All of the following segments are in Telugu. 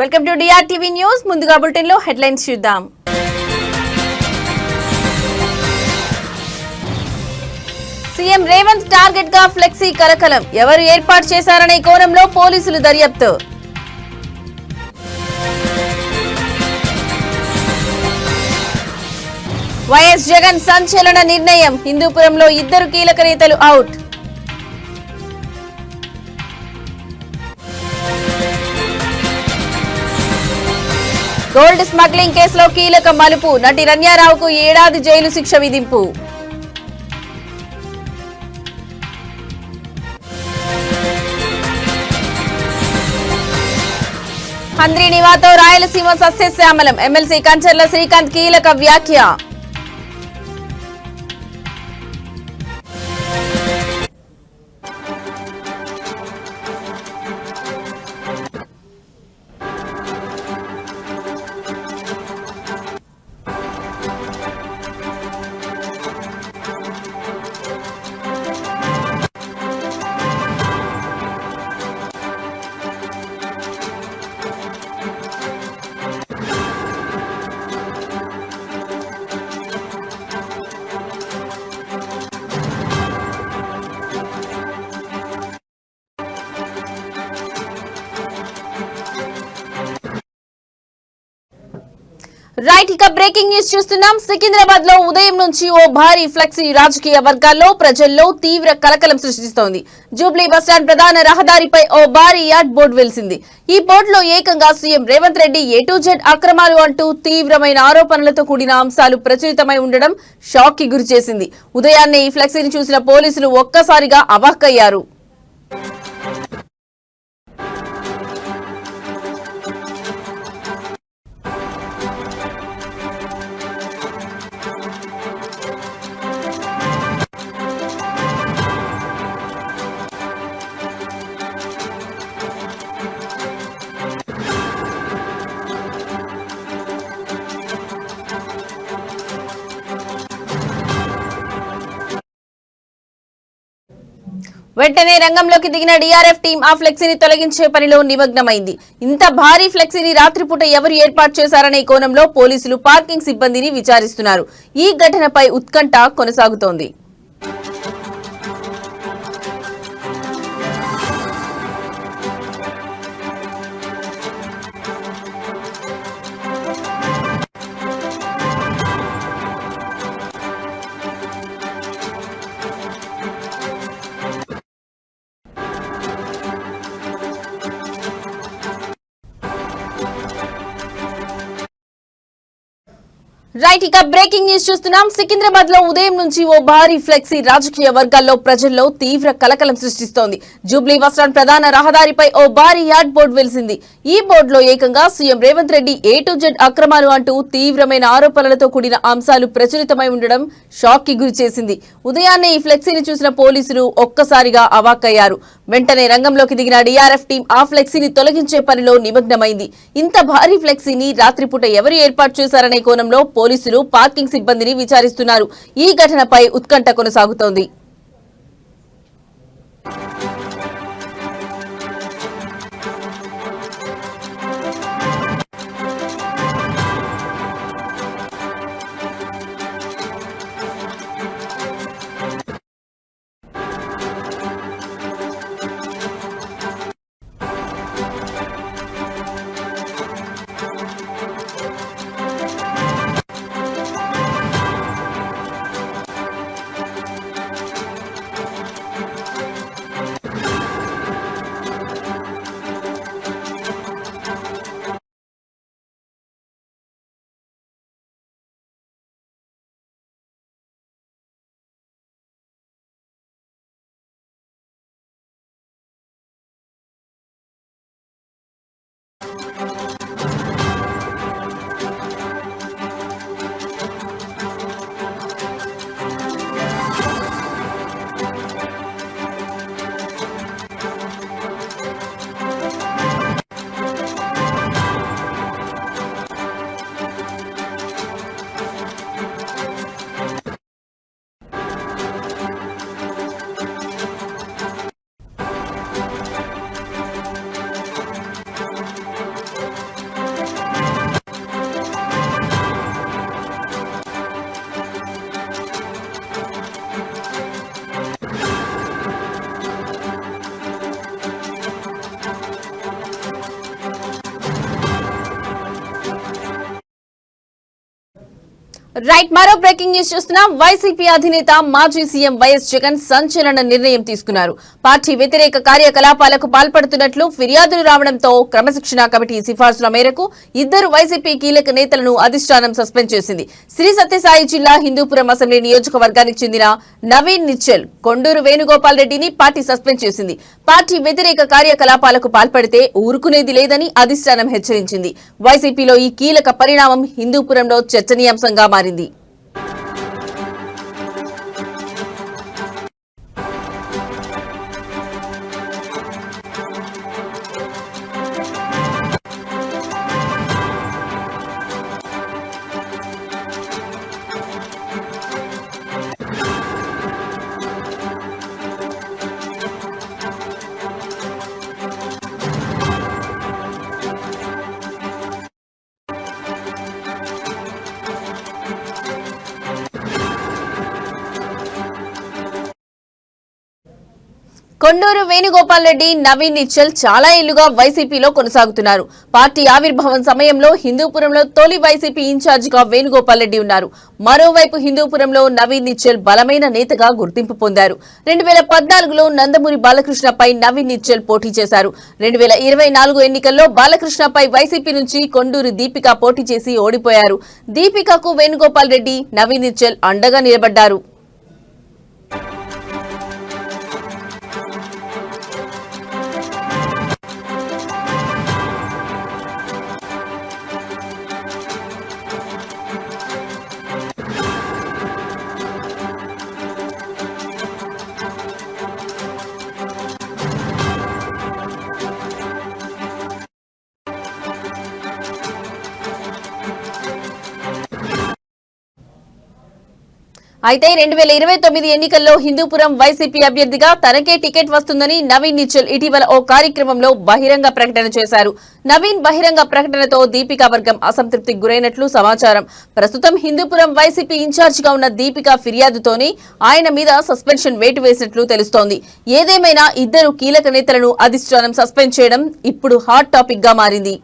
Welcome to DRTV news. ముందుగా బులెటిన్ లో హెడ్లైన్స్ చూద్దాం. సీఎం రేవంత్ టార్గెట్ గా ఫ్లెక్సీ కలకలం. ఎవరు ఏర్పాటు చేశారనే కోణంలో పోలీసులు దర్యాప్తు. వైఎస్ జగన్ సంచలన నిర్ణయం. హిందూపురంలో 2 కీలక నేతలు అవుట్. గోల్డ్ స్మగ్లింగ్ కేసులో కీలక మలుపు. నటి రన్యారావుకు 7 ఏళ్ల జైలు శిక్ష విధింపు. హంద్రీ నివాతో రాయలసీమ సస్యశ్యామలం. ఎమ్మెల్సీ కంచర్ల శ్రీకాంత్ కీలక వ్యాఖ్య. రైట్, ఇక బ్రేకింగ్ న్యూస్ చూస్తున్నాం. సికింద్రాబాద్ లో ఉదయం నుంచి ఓ భారీ ఫ్లెక్సీ రాజకీయ వర్గాల్లో ప్రజల్లో తీవ్ర కలకలం సృష్టిస్తోంది. జూబ్లీ బస్టాండ్ ప్రధాన రహదారిపై ఓ భారీ యాడ్ బోర్డు వెలిసింది. ఈ బోర్డులో ఏకంగా CM Revanth Reddy A to Z అక్రమాలు అంటూ తీవ్రమైన ఆరోపణలతో కూడిన అంశాలు ప్రచురితమై ఉండడం షాక్ కి గురిచేసింది. ఉదయాన్నే ఈ ఫ్లెక్సీని చూసిన పోలీసులు ఒక్కసారిగా అవాక్కయ్యారు. వెంటనే రంగంలోకి దిగిన DRF టీం ఆ ఫ్లెక్సీని తొలగించే పనిలో నిమగ్నమైంది. ఇంత భారీ ఫ్లెక్సీని రాత్రిపూట ఎవరు ఏర్పాటు చేశారనే కోణంలో పోలీసులు పార్కింగ్ సిబ్బందిని విచారిస్తున్నారు. ఈ ఘటనపై ఉత్కంఠ కొనసాగుతోంది. రైట్, ఇక బ్రేకింగ్ న్యూస్ చూస్తున్నాం. సికింద్రాబాద్ లో ఉదయం నుంచి ఓ భారీ ఫ్లెక్సీ రాజకీయ వర్గాల్లో ప్రజల్లో తీవ్ర కలకలం సృష్టిస్తోంది. జూబ్లీ బస్టాండ్ ప్రధాన రహదారిపై ఓ భారీ యాడ్ బోర్డు వెలిసింది. ఈ బోర్డులో ఏకంగా CM Revanth Reddy A to Z అక్రమాలు అంటూ తీవ్రమైన ఆరోపణలతో కూడిన అంశాలు ప్రచురితమై ఉండడం షాక్ కి గురిచేసింది. ఉదయాన్నే ఈ ఫ్లెక్సీని చూసిన పోలీసులు ఒక్కసారిగా అవాక్కయ్యారు. వెంటనే రంగంలోకి దిగిన DRF టీం ఆ ఫ్లెక్సీని తొలగించే పనిలో నిమగ్నమైంది. ఇంత భారీ ఫ్లెక్సీని రాత్రిపూట ఎవరు ఏర్పాటు చేశారనే కోణంలో పోలీసులు పార్కింగ్ సిబ్బందిని విచారిస్తున్నారు. ఈ ఘటనపై ఉత్కంఠ కొనసాగుతోంది. రైట్, మరో బ్రేకింగ్ న్యూస్ చూస్తున్నాం. వైసీపీ అధినేత మాజీ సీఎం వైఎస్ జగన్ సంచలన నిర్ణయం తీసుకున్నారు. పార్టీ వ్యతిరేక కార్యకలాపాలకు పాల్పడుతున్నట్లు ఫిర్యాదులు రావడంతో క్రమశిక్షణ కమిటీ సిఫార్సుల మేరకు ఇద్దరు వైసీపీ కీలక నేతలను అధిష్టానం సస్పెండ్ చేసింది. శ్రీ సత్యసాయి జిల్లా హిందూపురం అసెంబ్లీ నియోజకవర్గానికి చెందిన నవీన్ నిశ్చల్, కొండూరు వేణుగోపాల్ రెడ్డిని పార్టీ సస్పెండ్ చేసింది. పార్టీ వ్యతిరేక కార్యకలాపాలకు పాల్పడితే ఊరుకునేది లేదని అధిష్టానం హెచ్చరించింది. వైసీపీలో ఈ కీలక పరిణామం హిందూపురంలో చర్చనీయాంశంగా మారింది. కొండూరు వేణుగోపాల్ రెడ్డి, నవీన్ నిశ్చల్ చాలా ఏళ్లుగా వైసీపీలో కొనసాగుతున్నారు. పార్టీ ఆవిర్భావం సమయంలో హిందూపురంలో తొలి వైసీపీ ఇన్ఛార్జిగా వేణుగోపాల్ రెడ్డి ఉన్నారు. మరోవైపు హిందూపురంలో నవీన్ నిశ్చల్ బలమైన నేతగా గుర్తింపు పొందారు. 2014లో నందమూరి బాలకృష్ణపై నవీన్ నిశ్చల్ పోటీ చేశారు. 2024 ఎన్నికల్లో బాలకృష్ణపై వైసీపీ నుంచి కొండూరు దీపిక పోటీ చేసి ఓడిపోయారు. దీపికకు వేణుగోపాల్ రెడ్డి, నవీన్ నిశ్చల్ అండగా నిలబడ్డారు. అయితే 2029 ఎన్నికల్లో హిందూపురం వైసీపీ అభ్యర్థిగా తనకే టికెట్ వస్తుందని నవీన్ నిశ్చల్ ఇటీవల ఓ కార్యక్రమంలో బహిరంగ ప్రకటన చేశారు. నవీన్ బహిరంగ ప్రకటనతో దీపికా వర్గం అసంతృప్తికి గురైనట్లు సమాచారం. ప్రస్తుతం హిందూపురం వైసీపీ ఇన్ఛార్జిగా ఉన్న దీపికా ఫిర్యాదుతోనే ఆయన మీద సస్పెన్షన్ వేటు వేసినట్లు తెలుస్తోంది. ఏదేమైనా ఇద్దరు కీలక నేతలను అధిష్టానం సస్పెండ్ చేయడం ఇప్పుడు హాట్ టాపిక్ గా మారింది.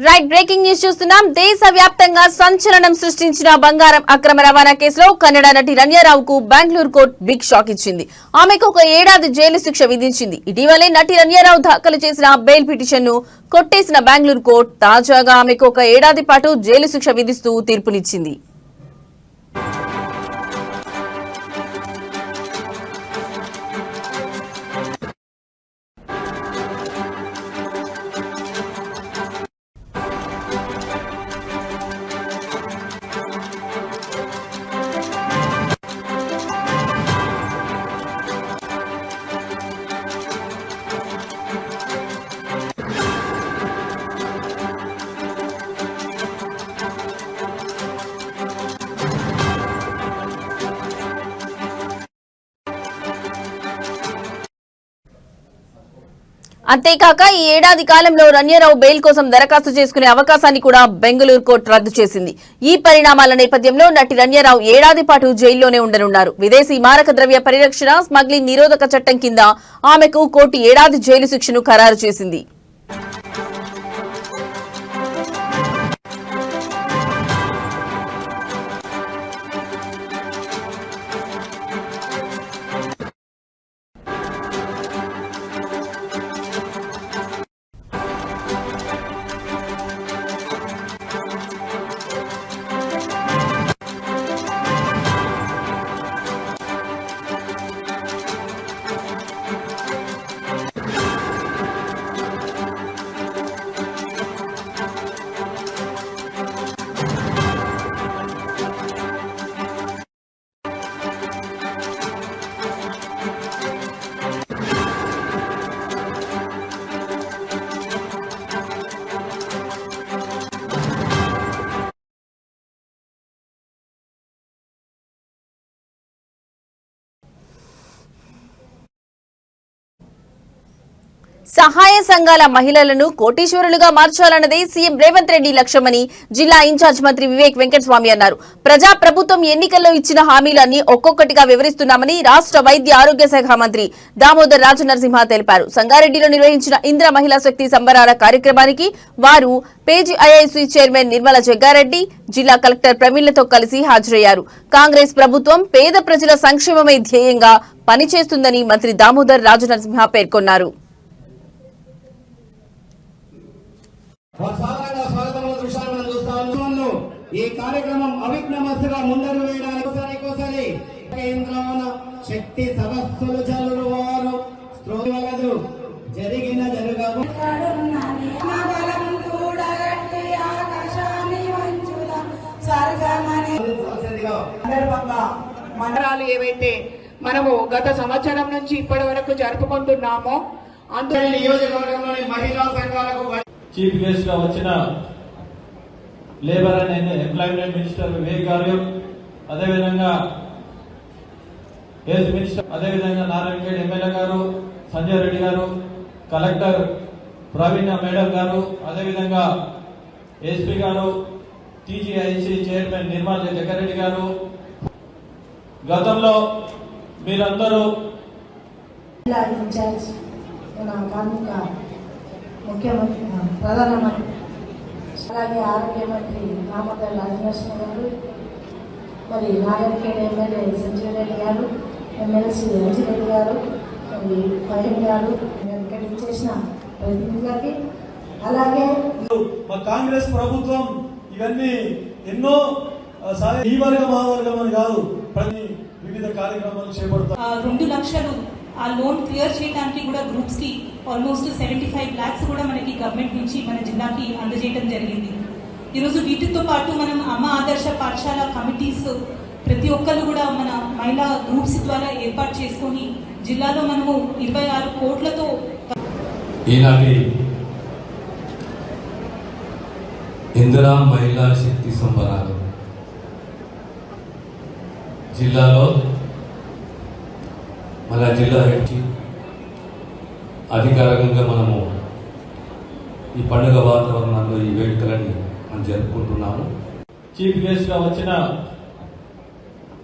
రైట్, బ్రేకింగ్ న్యూస్ చూస్తున్నాం. దేశవ్యాప్తంగా సంచలనం సృష్టించిన బంగారం అక్రమ రవాణా కేసులో కన్నడ నటి రణ్యారావుకు బెంగళూరు కోర్టు బిగ్ షాక్ ఇచ్చింది. ఆమెకు 1 ఏడాది జైలు శిక్ష విధించింది. ఇటీవలే నటి రణ్యారావు దాఖలు చేసిన బెయిల్ పిటిషన్ ను కొట్టేసిన బెంగళూరు కోర్టు తాజాగా ఆమెకు 1 ఏడాది పాటు జైలు శిక్ష విధిస్తూ తీర్పునిచ్చింది. అంతేకాక ఈ ఏడాది కాలంలో రణ్యారావు బెయిల్ కోసం దరఖాస్తు చేసుకునే అవకాశాన్ని కూడా బెంగళూరు కోర్టు రద్దు చేసింది. ఈ పరిణామాల నేపథ్యంలో నటి రణ్యారావు ఏడాది పాటు జైల్లోనే ఉండనున్నారు. విదేశీ మారక ద్రవ్య పరిరక్షణ స్మగ్లింగ్ నిరోధక చట్టం కింద ఆమెకు కోర్టు ఏడాది జైలు శిక్షను ఖరారు చేసింది. సహాయ సంఘాల మహిళలను కోటీశ్వరులుగా మార్చాలన్నదే సీఎం రేవంత్ రెడ్డి లక్ష్యమని జిల్లా ఇన్ఛార్జ్ మంత్రి వివేక్ వెంకటస్వామి అన్నారు. ప్రజా ప్రభుత్వం ఎన్నికల్లో ఇచ్చిన హామీలన్నీ ఒక్కొక్కటిగా వివరిస్తున్నామని రాష్ట్ర వైద్య ఆరోగ్య శాఖ మంత్రి దామోదర్ రాజనరసింహ తెలిపారు. సంగారెడ్డిలో నిర్వహించిన ఇంద్ర మహిళా శక్తి సంబరాల కార్యక్రమానికి వారు పేజీఐఐసీ చైర్మన్ నిర్మల జగ్గారెడ్డి, జిల్లా కలెక్టర్ ప్రవీణ్లతో కలిసి హాజరయ్యారు. కాంగ్రెస్ ప్రభుత్వం పేద ప్రజల సంక్షేమమే ధ్యేయంగా పనిచేస్తుందని మంత్రి దామోదర్ రాజనరసింహ పేర్కొన్నారు. ఈ కార్యక్రమం అవిఘ్నమస్తుగా ముందరు వేయడానికి కేంద్రమైన శక్తి సదస్సులు చదువువారు వలదు జరిగిన జరగవు మండలాలు ఏవైతే మనము గత సంవత్సరం నుంచి ఇప్పటి వరకు జరుపుకుంటున్నామో అందులో నియోజకవర్గంలోని మహిళా సంఘాలకు చీఫ్ గెస్ట్ గా వచ్చిన labour and employment minister Vivek గారు, అదేవిధంగా హెల్త్ మినిస్టర్, అదేవిధంగా నారాయణఖేడ్ ఎమ్మెల్యే గారు, సంజయ్ రెడ్డి గారు, కలెక్టర్ ప్రవీణ మేడం గారు, అదేవిధంగా ఎస్పీ గారు, టీజీఐసీ చైర్మన్ నిర్మల జగ్గారెడ్డి గారు, గతంలో మీరందరూ ముఖ్యమంత్రి ప్రధానమంత్రి అలాగే ఆరోగ్య మంత్రి దామోదర్ రాజనరసింహ గారు, మరి నారాయణఖేడ్ ఎమ్మెల్యే సంజయ్ రెడ్డి గారు, ఎమ్మెల్సీ రంజిరెడ్డి గారు, మరి ఫైన్ గారు, ఇక్కడ చేసిన ప్రతినిధులకి, అలాగే మా కాంగ్రెస్ ప్రభుత్వం ఇవన్నీ ఎన్నో ఈ వర్గం ఆ వర్గం అని కాదు ప్రతి వివిధ కార్యక్రమాలు చేపడతారు. 2 లక్షలు ఆ లోన్ క్లియర్ చేయడానికి కూడా గ్రూప్స్ కి ఆల్మోస్ట్ 75 lakhs కూడా మనకి గవర్నమెంట్ నుంచి మన జిల్లాకి అందజేయడం జరిగింది. ఈరోజు వీటితో పాటు మనం అమ్మ ఆదర్శ పాఠశాల కమిటీస్ ప్రతి ఒక్కరు కూడా మన మహిళా గ్రూప్స్ ద్వారా ఏర్పాటు చేసుకొని జిల్లాలో మనము 26 కోట్లతో ఈనాటి ఇందిరా మహిళా శక్తి సంబరాలు జిల్లాలో మన జిల్లా హెడ్ అధికారికంగా మనము ఈ పండుగ వాతావరణంలో ఈ వేడుకలని మనం జరుపుకుంటున్నాము. చీఫ్ గెస్ట్ గా వచ్చిన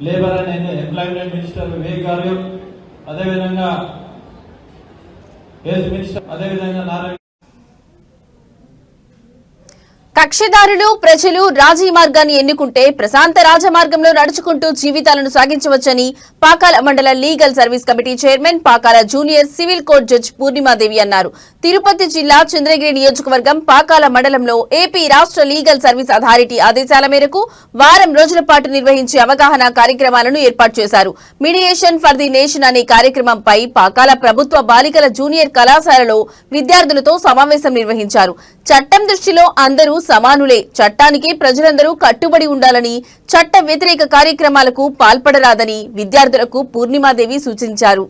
labour and employment minister Vivek గారు, అదేవిధంగా హెల్త్ మినిస్టర్, అదేవిధంగా నారాయణ కక్షదారులు ప్రజలు రాజీ మార్గాన్ని ఎన్నుకుంటే ప్రశాంత రాజమార్గంలో నడుచుకుంటూ జీవితాలను సాగించవచ్చని పాకాల మండల legal service committee chairman, Pakala junior civil court judge Purnima Devi అన్నారు. తిరుపతి జిల్లా చంద్రగిరి నియోజకవర్గం పాకాల మండలంలో ఏపీ రాష్ట్ర లీగల్ సర్వీస్ అథారిటీ ఆదేశాల మేరకు వారం రోజుల పాటు నిర్వహించే అవగాహన కార్యక్రమాలను ఏర్పాటు చేశారు. మీడియేషన్ ఫర్ ది నేషన్ అనే కార్యక్రమంపై పాకాల ప్రభుత్వ బాలికల జూనియర్ కళాశాలలో విద్యార్థులతో సమావేశం నిర్వహించారు. చట్టం దృష్టిలో అందరూ సమానులే, చట్టానికి ప్రజలందరూ కట్టుబడి ఉండాలని, చట్ట వ్యతిరేక కార్యక్రమాలకు పాల్పడరాదని విద్యార్థులకు పూర్ణిమాదేవి సూచించారు.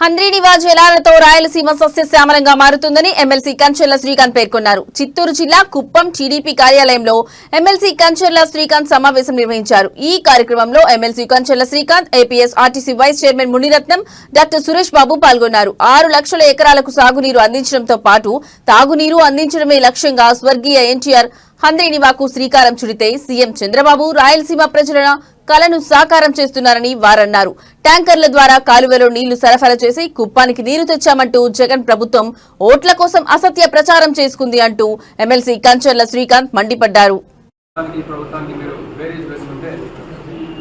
హంద్రీనివా జలాలతో రాయలసీమ సస్యశ్యామలంగా మారుతుందని ఎమ్మెల్సీ కంచెర్ల శ్రీకాంత్ పేర్కొన్నారు. చిత్తూరు జిల్లా కుప్పం టీడీపీ కార్యాలయంలో ఎమ్మెల్సీ కంచెర్ల శ్రీకాంత్ సమావేశం నిర్వహించారు. ఈ కార్యక్రమంలో MLC Kancharla Srikanth, APS RTC vice chairman Muniratnam, doctor Suresh Babu పాల్గొన్నారు. 6 లక్షల ఎకరాలకు సాగునీరు అందించడంతో పాటు తాగునీరు అందించడమే లక్ష్యంగా స్వర్గీయ ఎన్టీఆర్ హంద్రీనివాకు శ్రీకారం చుడితే సీఎం చంద్రబాబు రాయలసీమ ప్రజల కలను సాకారం చేస్తున్నారని వారన్నారు. ట్యాంకర్ల ద్వారా కాలువలో నీళ్లు సరఫరా చేసి కుప్పానికి నీరు తెచ్చామంటూ జగన్ ప్రభుత్వం ఓట్ల కోసం అసత్య ప్రచారం చేసుకుంది అంటూ ఎమ్మెల్సీ కంచెర్ల శ్రీకాంత్ మండిపడ్డారు.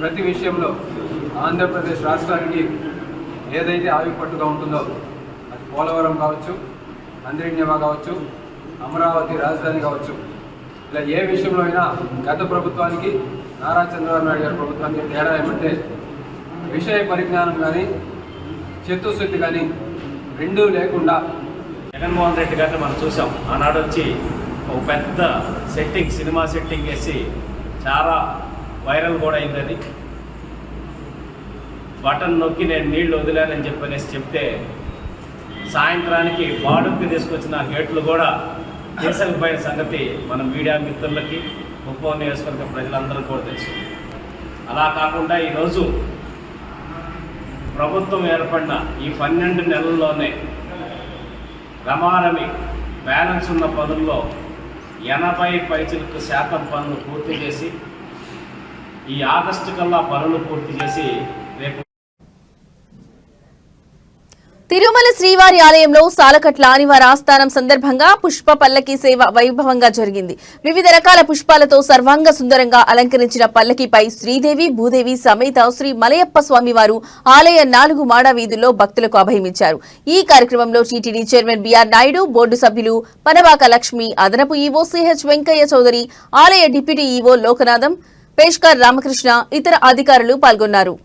ప్రతి విషయంలో ఆంధ్రప్రదేశ్ రాష్ట్రానికి ఏదైతే ఆయుపట్టుగా ఉంటుందో అది పోలవరం కావచ్చు, హంద్రీనివా కావచ్చు, అమరావతి రాజధాని కావచ్చు, ఇలా ఏ విషయంలో అయినా గత ప్రభుత్వానికి నారా చంద్రబాబు నాయుడు గారి ప్రభుత్వానికి తేడా ఏమంటే విషయ పరిజ్ఞానం కానీ చిత్తశుద్ధి కానీ రెండూ లేకుండా జగన్మోహన్ రెడ్డి గారిని మనం చూసాం. ఆనాడు వచ్చి ఒక పెద్ద సినిమా సెట్టింగ్ వేసి చాలా వైరల్ కూడా అయిందని, బటన్ నొక్కి నేను నీళ్లు వదిలానని చెప్తే సాయంత్రానికి బాడుక్కి తీసుకొచ్చిన గేట్లు కూడా తీసుకుపోయిన సంగతి మన మీడియా మిత్రులకి, కుప్పం నియోజకవర్గ ప్రజలందరూ కూడా తెలుసు. అలా కాకుండా ఈరోజు ప్రభుత్వం ఏర్పడిన ఈ 12 నెలల్లోనే రమారమి బ్యాలెన్స్ ఉన్న పనుల్లో 80% పనులు పూర్తి చేసి ఈ ఆగస్టు కల్లా పనులు పూర్తి చేసి రేపు తిరుమల శ్రీవారి ఆలయంలో సాలకట్ల ఆదివార ఆస్థానం సందర్భంగా పుష్ప పల్లకి సేవ వైభవంగా జరిగింది. వివిధ రకాల పుష్పాలతో సర్వాంగ సుందరంగా అలంకరించిన పల్లకిపై శ్రీదేవి, భూదేవి సమేత శ్రీ మలయప్ప స్వామివారు ఆలయ 4 మాడ వీధుల్లో భక్తులకు అభయమిచ్చారు. ఈ కార్యక్రమంలో టీటీడీ చైర్మన్ బీఆర్ నాయుడు, బోర్డు సభ్యులు పనబాక లక్ష్మి, అదనపు ఈవో సిహెచ్ వెంకయ్య చౌదరి, ఆలయ డిప్యూటీ ఈవో లోకనాథం, పేష్కర్ రామకృష్ణ, ఇతర అధికారులు పాల్గొన్నారు.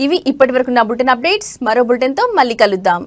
ఇవి ఇప్పటివరకు నా బులెటిన్ అప్డేట్స్. మరో బులెటిన్తో మళ్ళీ కలుద్దాం.